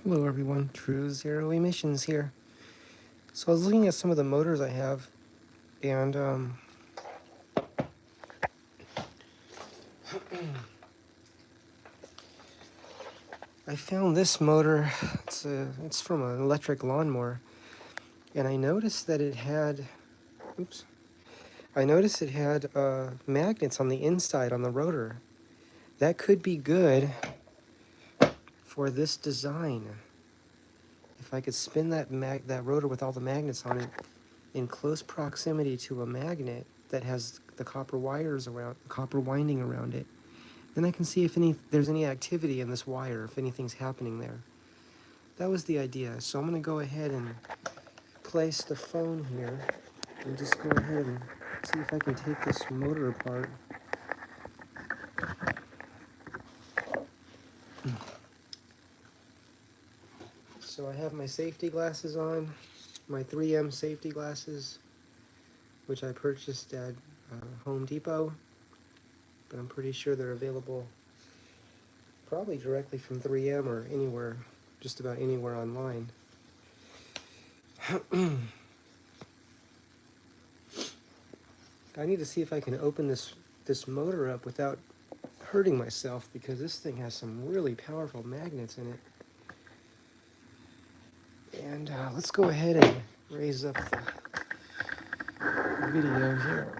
Hello everyone, True Zero Emissions here. So I was looking at some of the motors I have, and I found this motor. It's from an electric lawnmower, and I noticed that it had, oops, I noticed it had magnets on the inside on the rotor. That could be good for this design. If I could spin that rotor with all the magnets on it in close proximity to a magnet that has the copper winding around it, then I can see if there's any activity in this wire, if anything's happening there. That was the idea. So I'm going to go ahead and place the phone here and just go ahead and see if I can take this motor apart. So I have my safety glasses on, my 3M safety glasses, which I purchased at Home Depot, but I'm pretty sure they're available probably directly from 3M or anywhere, just about anywhere online. I need to see if I can open this motor up without hurting myself, because this thing has some really powerful magnets in it. And let's go ahead and raise up the video here.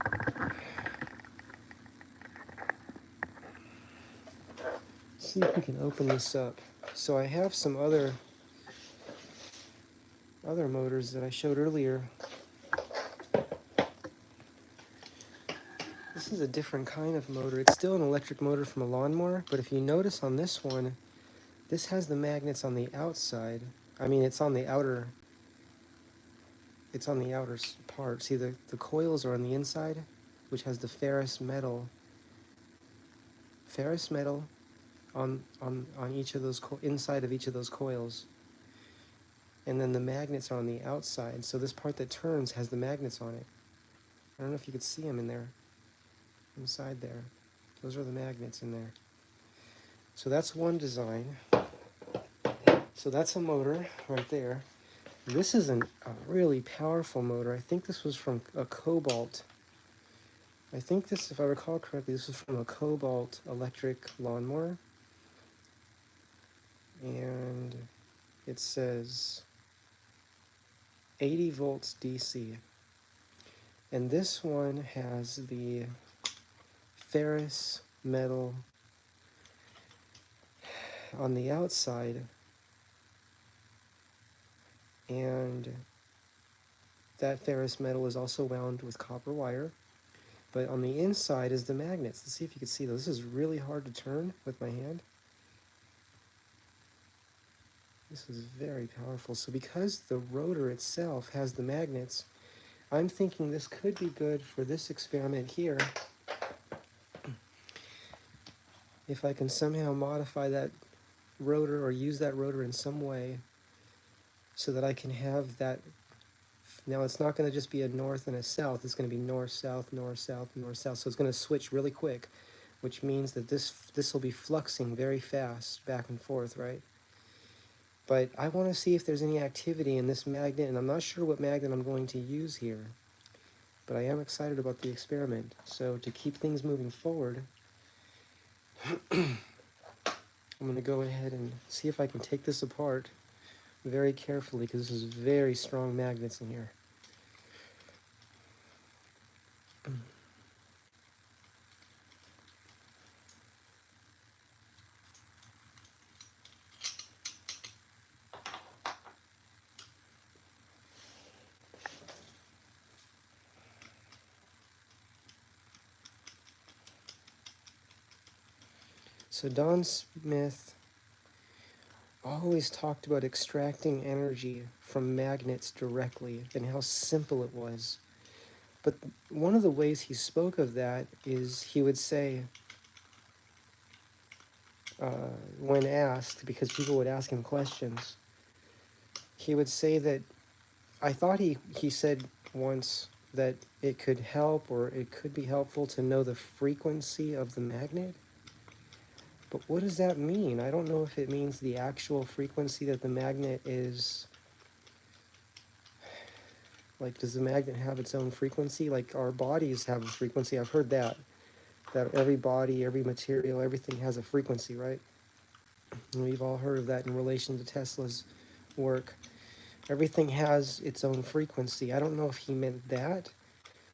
See if we can open this up. So I have some other motors that I showed earlier. This is a different kind of motor. It's still an electric motor from a lawnmower, but if you notice on this one, this has the magnets on the outside. I mean, it's on the outer part. See, the coils are on the inside, which has the ferrous metal on each of those inside of each of those coils, and then the magnets are on the outside. So this part that turns has the magnets on it. I don't know if you could see them in there, inside there. Those are the magnets in there. So that's one design. So that's a motor right there. This is a really powerful motor. I think this was from a Cobalt. I think this, if I recall correctly, this was from a Cobalt electric lawnmower. And it says 80 volts DC. And this one has the ferrous metal on the outside, and that ferrous metal is also wound with copper wire, but on the inside is the magnets. Let's see if you can see those. This is really hard to turn with my hand. This is very powerful. So because the rotor itself has the magnets, I'm thinking this could be good for this experiment here. If I can somehow modify that rotor or use that rotor in some way so that I can have that. Now it's not going to just be a north and a south. It's going to be north, south, north, south, north, south. So it's going to switch really quick, which means that this will be fluxing very fast back and forth, right? But I want to see if there's any activity in this magnet, and I'm not sure what magnet I'm going to use here. But I am excited about the experiment. So to keep things moving forward, I'm going to go ahead and see if I can take this apart very carefully, because this is very strong magnets in here. So Don Smith always talked about extracting energy from magnets directly and how simple it was. But one of the ways he spoke of that is he would say, when asked, because people would ask him questions, he would say that, I thought he said once that it could help, or it could be helpful to know the frequency of the magnet. But what does that mean? I don't know if it means the actual frequency that the magnet is. Like, does the magnet have its own frequency? Like, our bodies have a frequency. I've heard that every body, every material, everything has a frequency, right? And we've all heard of that in relation to Tesla's work. Everything has its own frequency. I don't know if he meant that,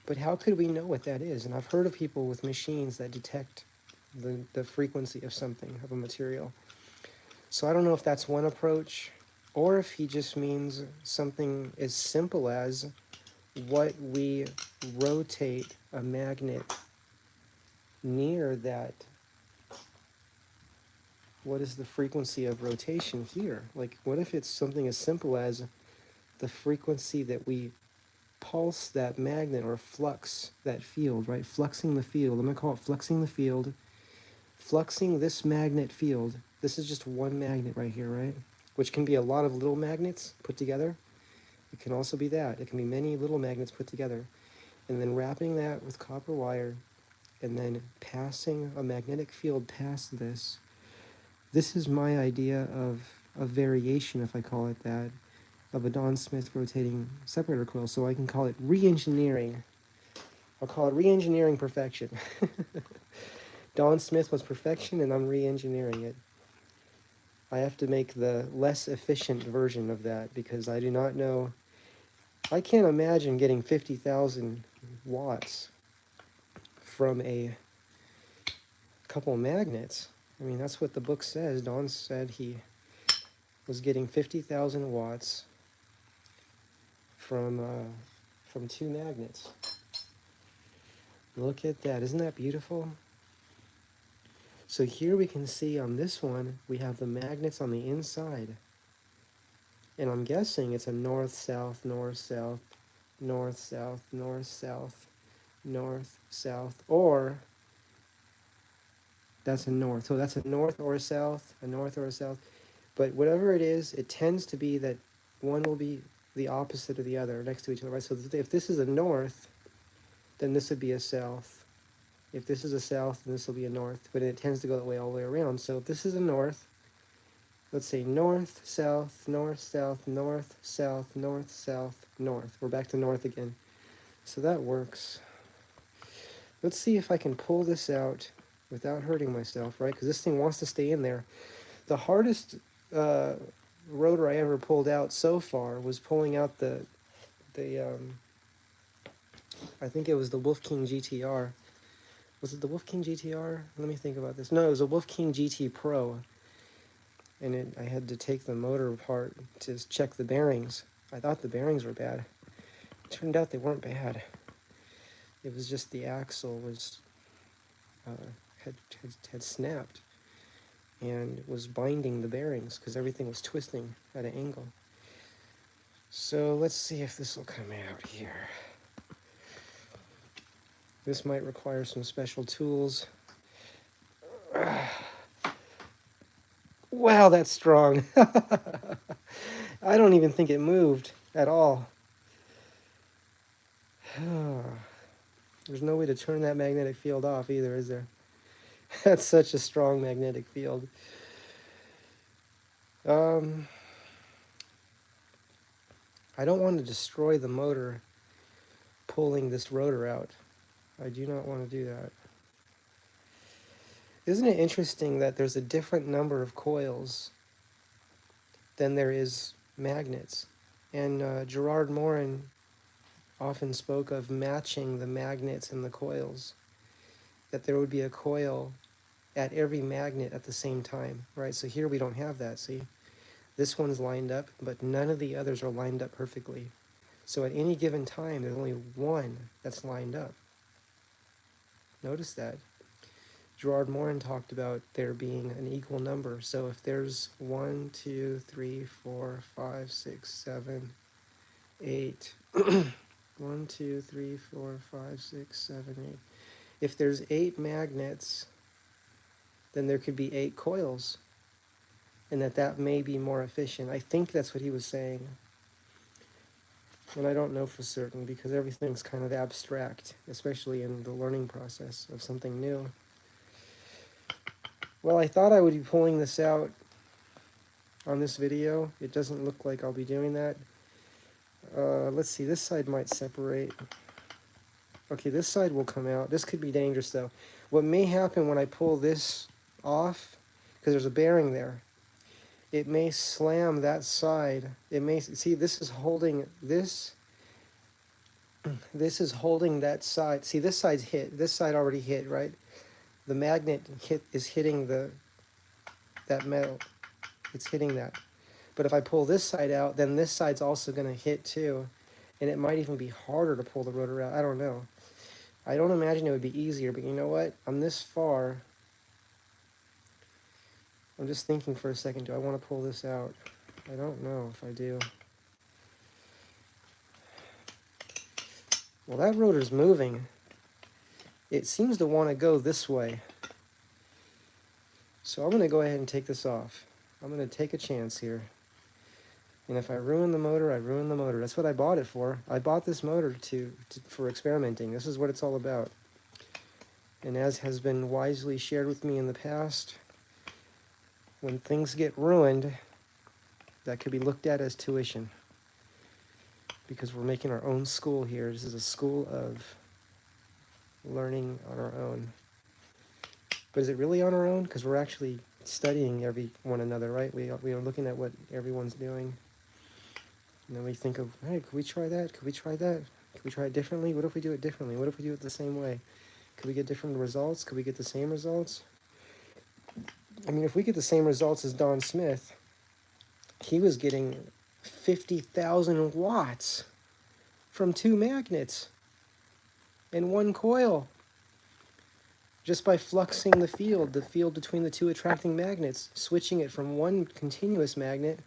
but how could we know what that is? And I've heard of people with machines that detect the frequency of something, of a material. So I don't know if that's one approach, or if he just means something as simple as what we rotate a magnet near that. What is the frequency of rotation here? Like, what if it's something as simple as the frequency that we pulse that magnet or flux that field, right? Fluxing the field. I'm going to call it fluxing the field. Fluxing this magnet field. This is just one magnet right here, right? Which can be a lot of little magnets put together. It can also be that. It can be many little magnets put together. And then wrapping that with copper wire and then passing a magnetic field past this. This is my idea of a variation, if I call it that, of a Don Smith rotating separator coil. So I can call it re-engineering. I'll call it re-engineering perfection. Don Smith was perfection, and I'm re-engineering it. I have to make the less efficient version of that because I do not know. I can't imagine getting 50,000 watts from a couple magnets. I mean, that's what the book says. Don said he was getting 50,000 watts from 2 magnets. Look at that. Isn't that beautiful? So here we can see on this one, we have the magnets on the inside. And I'm guessing it's a north, south, north, south, north, south, north, south, north, south, or that's a north. So that's a north or a south, a north or a south. But whatever it is, it tends to be that one will be the opposite of the other next to each other, right? So if this is a north, then this would be a south. If this is a south, then this will be a north. But it tends to go that way all the way around. So if this is a north, let's say north, south, north, south, north, south, north, south, north. We're back to north again. So that works. Let's see if I can pull this out without hurting myself, right? Because this thing wants to stay in there. The hardest rotor I ever pulled out so far was pulling out the I think it was the Wolf King GTR. Was it the Wolf King GTR? Let me think about this. No, it was a Wolf King GT Pro. And I had to take the motor apart to check the bearings. I thought the bearings were bad. It turned out they weren't bad. It was just the axle was had snapped and was binding the bearings because everything was twisting at an angle. So let's see if this will come out here. This might require some special tools. Wow, that's strong. I don't even think it moved at all. There's no way to turn that magnetic field off either, is there? That's such a strong magnetic field. I don't want to destroy the motor pulling this rotor out. I do not want to do that. Isn't it interesting that there's a different number of coils than there is magnets? And Gerard Morin often spoke of matching the magnets and the coils, that there would be a coil at every magnet at the same time, right? So here we don't have that, see? This one's lined up, but none of the others are lined up perfectly. So at any given time, there's only one that's lined up. Notice that. Gerard Morin talked about there being an equal number. So if there's 1, 2, 3, 4, 5, 6, 7, 8, 1, 2, 3, 4, 5, 6, 7, 8. If there's 8 magnets, then there could be 8 coils, and that may be more efficient. I think that's what he was saying. And I don't know for certain because everything's kind of abstract, especially in the learning process of something new. Well, I thought I would be pulling this out on this video. It doesn't look like I'll be doing that. Let's see, this side might separate. Okay, this side will come out. This could be dangerous though. What may happen when I pull this off, because there's a bearing there, it may slam that side. It may, see, this is holding this. This is holding that side. See, this side's hit. This side already hit, right? The magnet is hitting that metal. It's hitting that. But if I pull this side out, then this side's also going to hit too. And it might even be harder to pull the rotor out. I don't know. I don't imagine it would be easier, but you know what? I'm this far. I'm just thinking for a second, do I want to pull this out? I don't know if I do. Well, that rotor's moving. It seems to want to go this way. So I'm going to go ahead and take this off. I'm going to take a chance here. And if I ruin the motor, I ruin the motor. That's what I bought it for. I bought this motor for experimenting. This is what it's all about. And as has been wisely shared with me in the past, when things get ruined, that could be looked at as tuition. Because we're making our own school here. This is a school of learning on our own. But is it really on our own? Because we're actually studying one another, right? We are looking at what everyone's doing. And then we think of, hey, could we try that? Could we try that? Could we try it differently? What if we do it differently? What if we do it the same way? Could we get different results? Could we get the same results? I mean, if we get the same results as Don Smith, he was getting 50,000 watts from 2 magnets and 1 coil, just by fluxing the field between the 2 attracting magnets, switching it from 1 continuous magnet,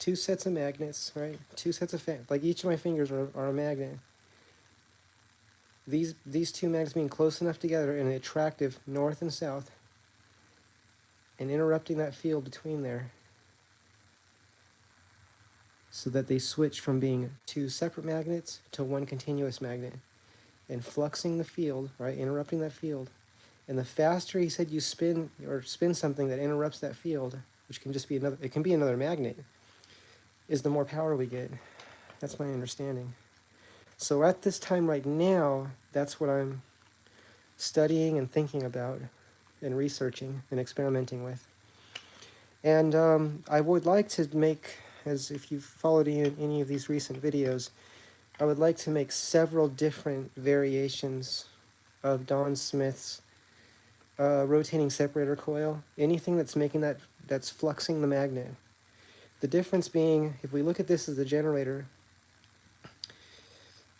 2 sets of magnets, right? 2 sets of like each of my fingers are a magnet. These 2 magnets being close enough together in an attractive north and south, and interrupting that field between there, so that they switch from being 2 separate magnets to 1 continuous magnet, and fluxing the field, right? Interrupting that field. And the faster, he said, you spin something that interrupts that field, which can just be it can be another magnet, is the more power we get. That's my understanding. So at this time right now, that's what I'm studying and thinking about and researching and experimenting with. And I would like to make, as if you've followed any of these recent videos, I would like to make several different variations of Don Smith's rotating separator coil. Anything that's making that's fluxing the magnet. The difference being, if we look at this as the generator,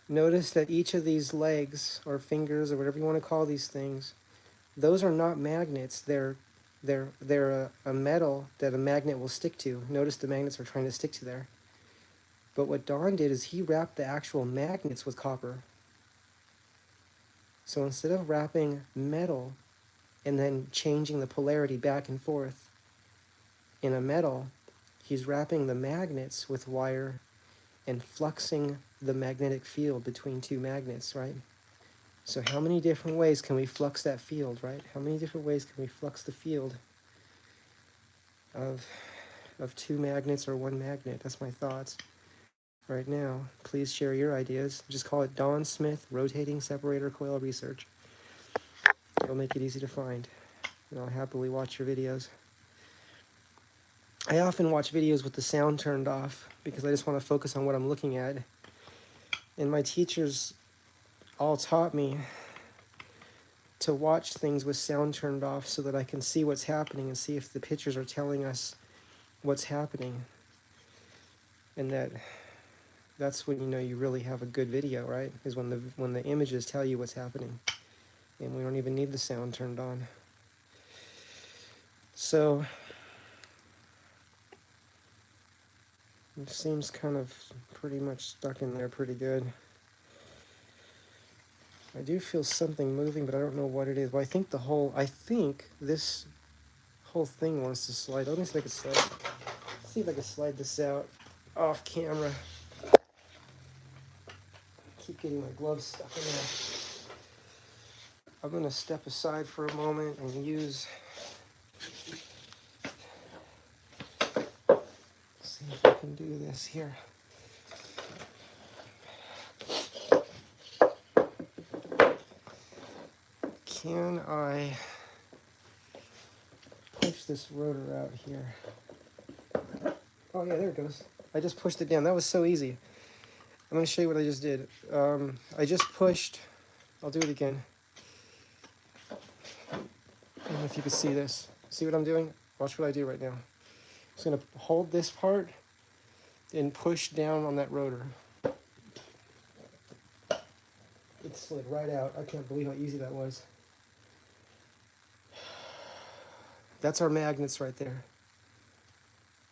notice that each of these legs or fingers or whatever you want to call these things, those are not magnets. They're a metal that a magnet will stick to. Notice the magnets are trying to stick to there. But what Don did is he wrapped the actual magnets with copper. So instead of wrapping metal and then changing the polarity back and forth in a metal, he's wrapping the magnets with wire and fluxing the magnetic field between 2 magnets, right? So how many different ways can we flux that field, right? How many different ways can we flux the field of 2 magnets or 1 magnet? That's my thoughts right now. Please share your ideas. Just call it Don Smith Rotating Separator Coil Research. It'll make it easy to find, and I'll happily watch your videos. I often watch videos with the sound turned off because I just want to focus on what I'm looking at. And my teachers all taught me to watch things with sound turned off so that I can see what's happening and see if the pictures are telling us what's happening. And that's when you know you really have a good video, right? Is when the images tell you what's happening. And we don't even need the sound turned on. So it seems kind of pretty much stuck in there pretty good. I do feel something moving, but I don't know what it is. Well, I think this whole thing wants to slide. Let me see if I can slide. See if I can slide this out off camera. Keep getting my gloves stuck in there. I'm going to step aside for a moment and use can do this here. Can I push this rotor out here? Oh yeah, there it goes. I just pushed it down. That was so easy. I'm going to show you what I just did. I just pushed. I'll do it again. I don't know if you can see this. See what I'm doing? Watch what I do right now. I'm just going to hold this part and push down on that rotor. It slid right out. I can't believe how easy that was. That's our magnets right there.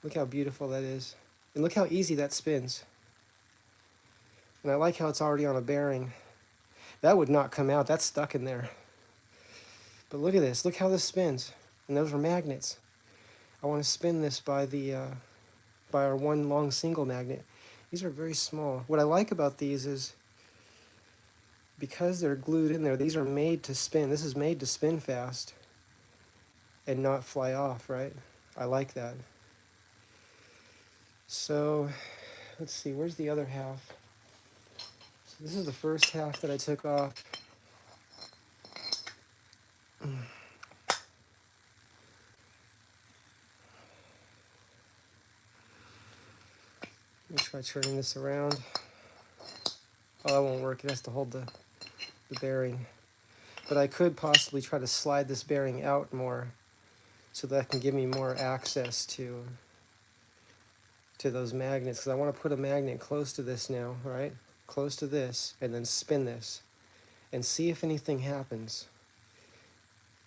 Look how beautiful that is. And look how easy that spins. And I like how it's already on a bearing. That would not come out. That's stuck in there. But look at this. Look how this spins. And those are magnets. I want to spin this by our one long single magnet. These are very small. What I like about these is because they're glued in there, these are made to spin. This is made to spin fast and not fly off, right? I like that. So let's see, where's the other half? So this is the first half that I took off. Let me try turning this around. Oh, that won't work. It has to hold the bearing. But I could possibly try to slide this bearing out more so that can give me more access to those magnets. Because I want to put a magnet close to this now, right? Close to this, and then spin this and see if anything happens.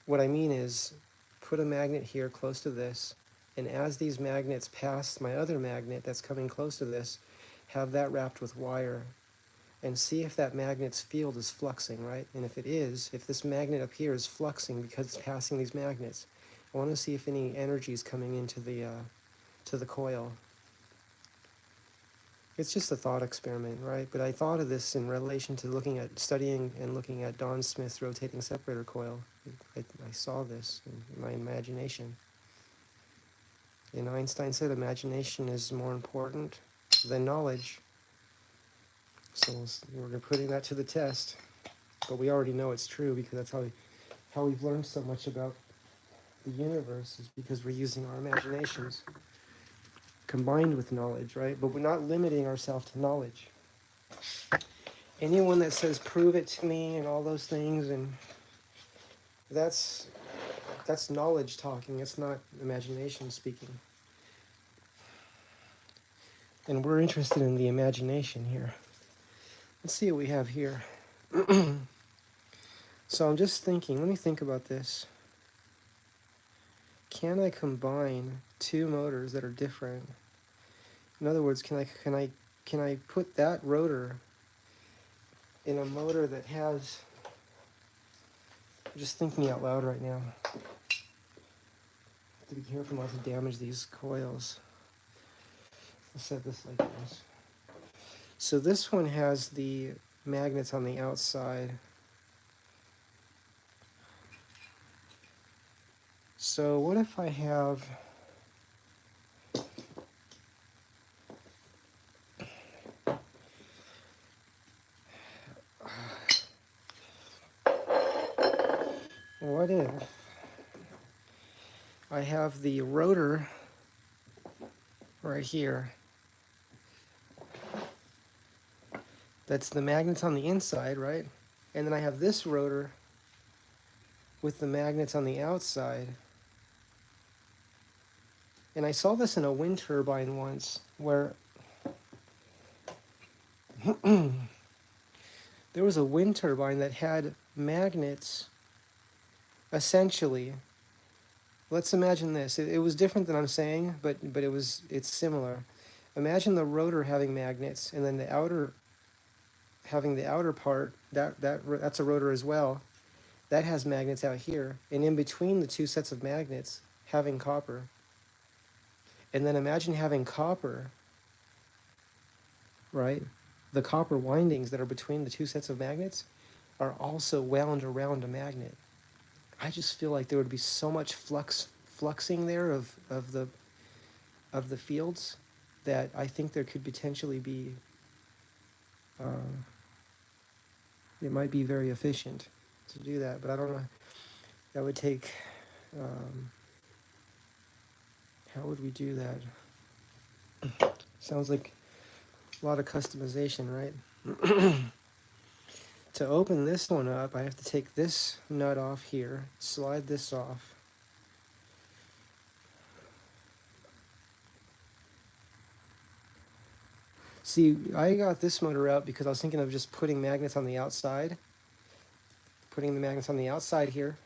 What I mean is put a magnet here close to this, and as these magnets pass my other magnet that's coming close to this, have that wrapped with wire and see if that magnet's field is fluxing, right? And if it is, if this magnet up here is fluxing because it's passing these magnets, I want to see if any energy is coming into to the coil. It's just a thought experiment, right? But I thought of this in relation to studying and looking at Don Smith's rotating separator coil. I saw this in my imagination. And Einstein said imagination is more important than knowledge. So we're putting that to the test. But we already know it's true because that's how we've learned so much about the universe, is because we're using our imaginations combined with knowledge, right? But we're not limiting ourselves to knowledge. Anyone that says prove it to me and all those things, and that's knowledge talking. It's not imagination speaking. And we're interested in the imagination here. Let's see what we have here. So I'm just thinking, let me think about this. Can I combine two motors that are different? In other words, can I put that rotor in a motor that has, I'm just thinking out loud right now. I have to be careful not to damage these coils. I'll set this like this. So this one has the magnets on the outside. So what if I have what if I have the rotor right here? That's the magnets on the inside, right? And then I have this rotor with the magnets on the outside. And I saw this in a wind turbine once, where there was a wind turbine that had magnets, essentially. Let's imagine this. It was different than I'm saying, but it's similar. Imagine the rotor having magnets, and then the outer having the outer part, that's a rotor as well. That has magnets out here, and in between the two sets of magnets, having copper. And then imagine having copper, right? The copper windings that are between the two sets of magnets are also wound around a magnet. I just feel like there would be so much fluxing there of the fields that I think there could potentially be, it might be very efficient to do that, but I don't know. That would take, how would we do that? Sounds like a lot of customization, right? To open this one up, I have to take this nut off here, slide this off. See, I got this motor out because I was thinking of just putting magnets on the outside. Putting the magnets on the outside here.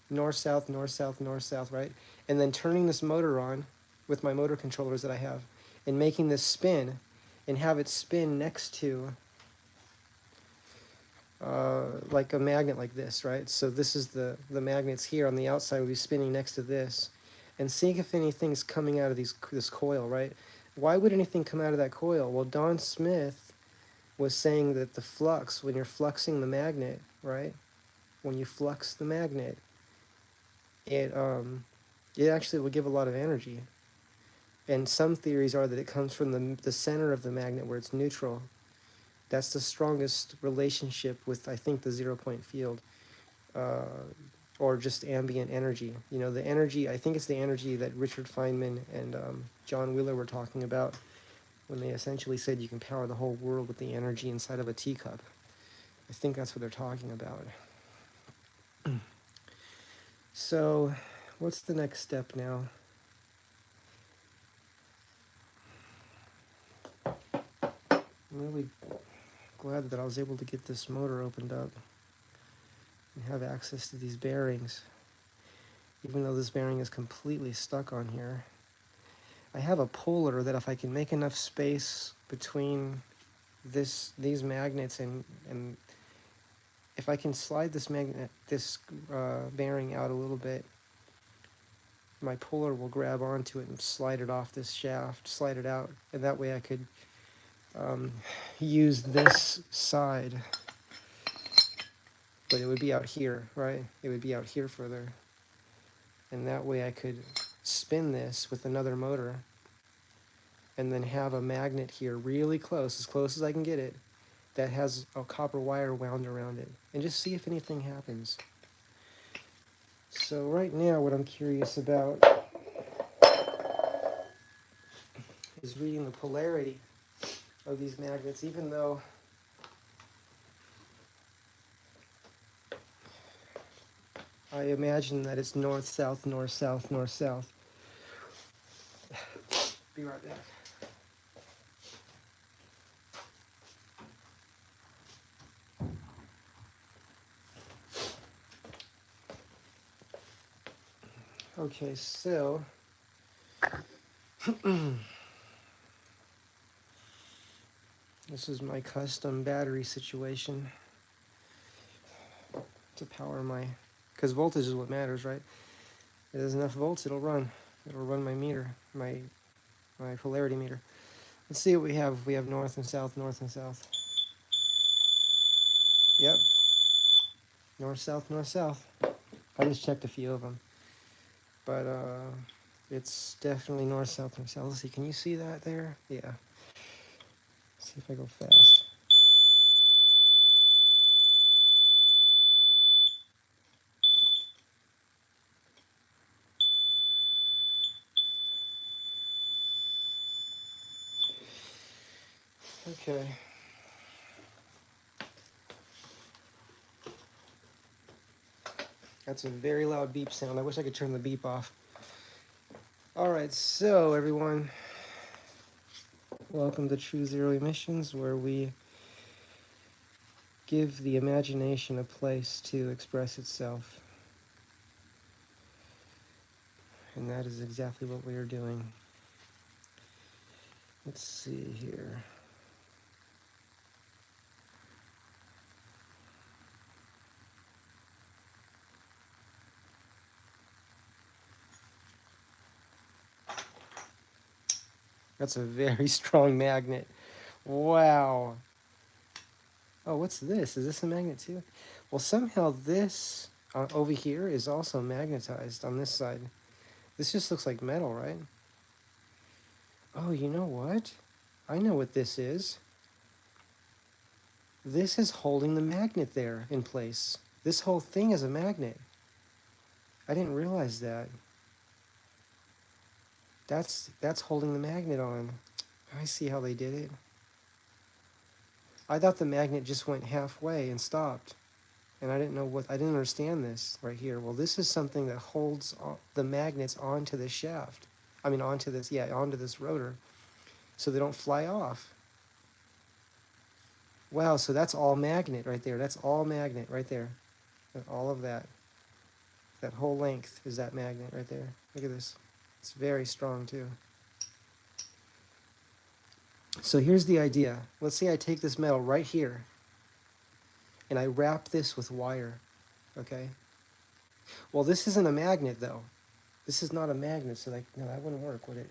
North, south, north, south, north, south, right? And then turning this motor on with my motor controllers that I have and making this spin and have it spin next to like a magnet like this, right? So this is the magnets here on the outside will be spinning next to this, and seeing if anything's coming out of this coil, right? Why would anything come out of that coil? Well, Don Smith was saying that the flux, when you're fluxing the magnet, right? When you flux the magnet, it actually will give a lot of energy. And some theories are that it comes from the center of the magnet where it's neutral. That's the strongest relationship with, I think, the 0-point field, or just ambient energy. You know, the energy, I think it's the energy that Richard Feynman and John Wheeler were talking about when they essentially said you can power the whole world with the energy inside of a teacup. I think that's what they're talking about. So, what's the next step now? I'm really glad that I was able to get this motor opened up and have access to these bearings, even though this bearing is completely stuck on here. I have a puller that if I can make enough space between these magnets and if I can slide this bearing out a little bit, my puller will grab onto it and slide it off this shaft, slide it out, and that way I could use this side, but it would be out here, right? It would be out here further, and that way I could spin this with another motor and then have a magnet here really close as I can get it, that has a copper wire wound around it, and just see if anything happens. So right now what I'm curious about is reading the polarity of these magnets, even though I imagine that it's north, south, north, south, north, south. Be right back. Okay, so this is my custom battery situation to power my, because voltage is what matters, right? If there's enough volts, it'll run my meter, my polarity meter. Let's see what we have. We have north and south, north and south. Yep, north, south, north, south. I just checked a few of them, but it's definitely north, south, north, south. Let's see, can you see that there? Yeah. Let's see if I go fast. Okay. That's a very loud beep sound. I wish I could turn the beep off. All right, so everyone, welcome to True Zero Emissions, where we give the imagination a place to express itself. And that is exactly what we are doing. Let's see here. That's a very strong magnet. Wow. Oh, what's this? Is this a magnet too? Well, somehow this over here is also magnetized on this side. This just looks like metal, right? Oh, you know what? I know what this is. This is holding the magnet there in place. This whole thing is a magnet. I didn't realize that. That's holding the magnet on. I see how they did it. I thought the magnet just went halfway and stopped. And I didn't understand this right here. Well, this is something that holds the magnets onto the shaft. I mean, onto this rotor, so they don't fly off. Wow, so that's all magnet right there. That's all magnet right there. All of that. That whole length is that magnet right there. Look at this. It's very strong too. So here's the idea. Let's say I take this metal right here and I wrap this with wire, okay? Well, this isn't a magnet though. This is not a magnet, so no, that wouldn't work, would it?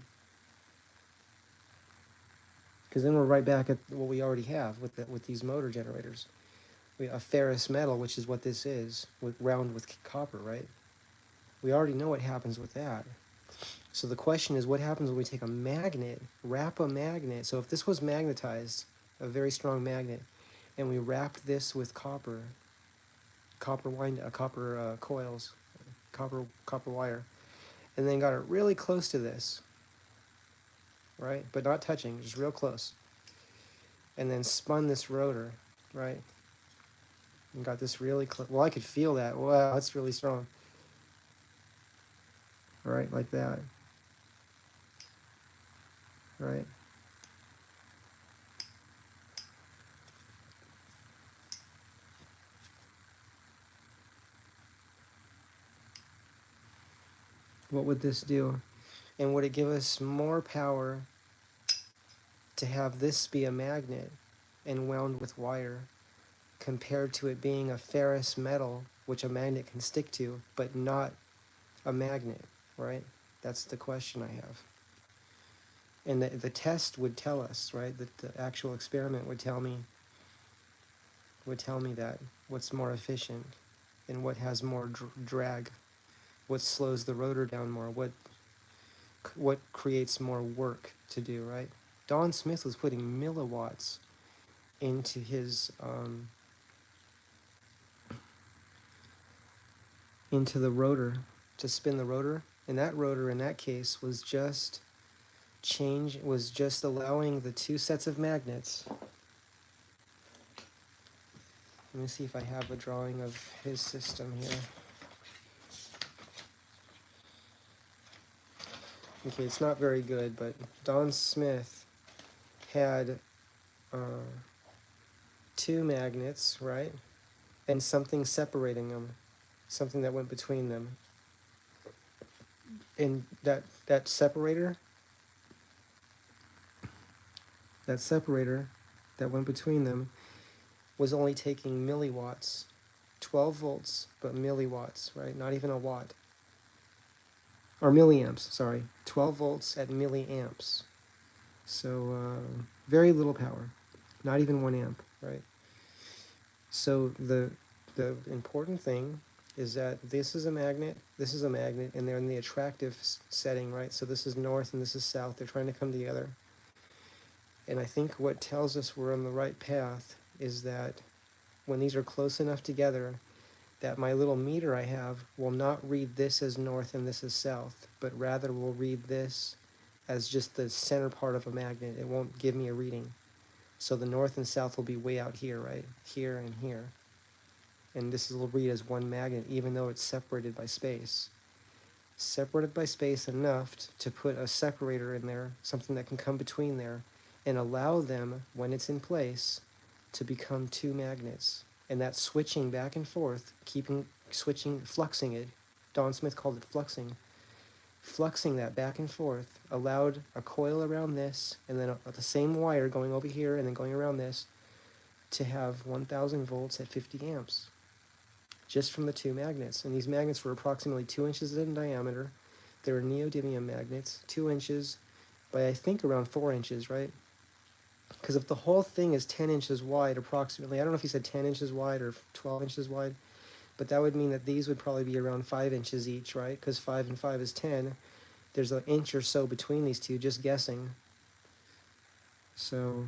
Because then we're right back at what we already have with these motor generators. A ferrous metal, which is what this is, round with copper, right? We already know what happens with that. So the question is, what happens when we take a magnet, wrap a magnet? So if this was magnetized, a very strong magnet, and we wrapped this with copper coils, copper wire, and then got it really close to this, right? But not touching, just real close. And then spun this rotor, right? And got this really close. Well, I could feel that. Wow, that's really strong. Right, like that. Right. What would this do? And would it give us more power to have this be a magnet and wound with wire compared to it being a ferrous metal, which a magnet can stick to, but not a magnet, right? That's the question I have. And the test would tell us, right? The actual experiment would tell me that what's more efficient and what has more drag, what slows the rotor down more, what creates more work to do, right? Don Smith was putting milliwatts into his into the rotor to spin the rotor, and that rotor in that case was just allowing the two sets of magnets. Let me see if I have a drawing of his system here. Okay, it's not very good, but Don Smith had two magnets, right? And something separating them, something that went between them. And that separator that went between them was only taking milliwatts, 12 volts, but milliwatts, right? Not even a watt. Or milliamps, sorry. 12 volts at milliamps. So very little power, not even 1 amp, right? So the important thing is that this is a magnet, and they're in the attractive setting, right? So this is north and this is south. They're trying to come together. And I think what tells us we're on the right path is that when these are close enough together, that my little meter I have will not read this as north and this as south, but rather will read this as just the center part of a magnet. It won't give me a reading. So the north and south will be way out here, right? Here and here. And this will read as one magnet, even though it's separated by space. Separated by space enough to put a separator in there, something that can come between there, and allow them, when it's in place, to become two magnets. And that switching back and forth, fluxing it, Don Smith called it fluxing. Fluxing that back and forth allowed a coil around this, and then the same wire going over here and then going around this, to have 1,000 volts at 50 amps. Just from the two magnets. And these magnets were approximately 2 inches in diameter. They were neodymium magnets, 2 inches by I think around 4 inches, right? Because if the whole thing is 10 inches wide approximately, I don't know if he said 10 inches wide or 12 inches wide, but that would mean that these would probably be around 5 inches each, right? Because 5 and 5 is 10. There's an inch or so between these two, just guessing. So,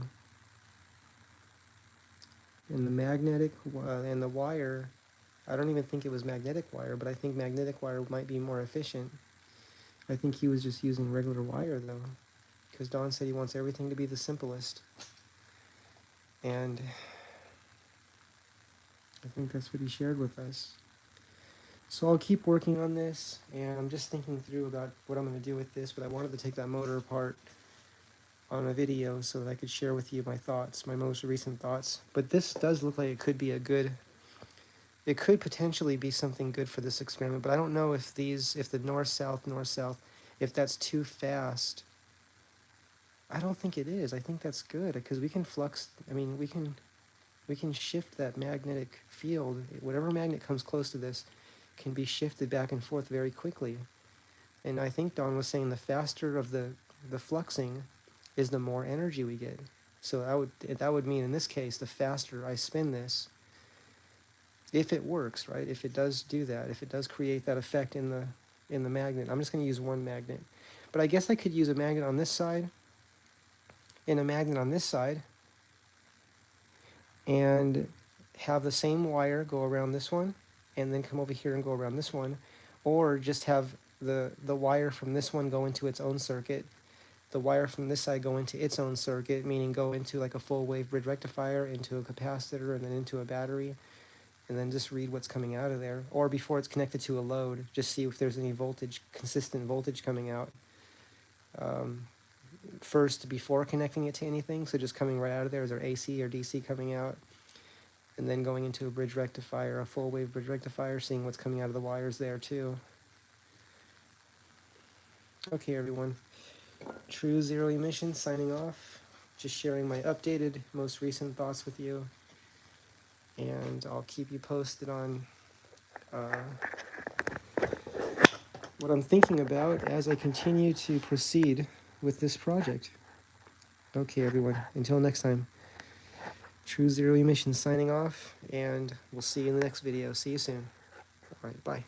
and the magnetic and the wire, I don't even think it was magnetic wire, but I think magnetic wire might be more efficient. I think he was just using regular wire though, because Don said he wants everything to be the simplest. And I think that's what he shared with us. So I'll keep working on this, and I'm just thinking through about what I'm going to do with this, but I wanted to take that motor apart on a video so that I could share with you my thoughts, my most recent thoughts. But this does look like it could be it could potentially be something good for this experiment, but I don't know if if the north-south, if that's too fast. I don't think it is. I think that's good, because we can flux, I mean, we can shift that magnetic field. Whatever magnet comes close to this can be shifted back and forth very quickly. And I think Don was saying the faster of the fluxing is the more energy we get. So that would mean in this case, the faster I spin this, if it works, right? If it does do that, if it does create that effect in the magnet. I'm just going to use one magnet. But I guess I could use a magnet on this side and a magnet on this side, and have the same wire go around this one and then come over here and go around this one, or just have the wire from this one go into its own circuit, the wire from this side go into its own circuit, meaning go into like a full wave bridge rectifier, into a capacitor, and then into a battery, and then just read what's coming out of there. Or before it's connected to a load, just see if there's any voltage, consistent voltage coming out. First, before connecting it to anything, so just coming right out of there, is there AC or DC coming out? And then going into a bridge rectifier, a full wave bridge rectifier, seeing what's coming out of the wires there too. Okay, everyone. True Zero Emission signing off. Just sharing my updated, most recent thoughts with you. And I'll keep you posted on what I'm thinking about as I continue to proceed with this project. Okay, everyone. Until next time. True Zero Emission signing off, and we'll see you in the next video. See you soon. All right, bye.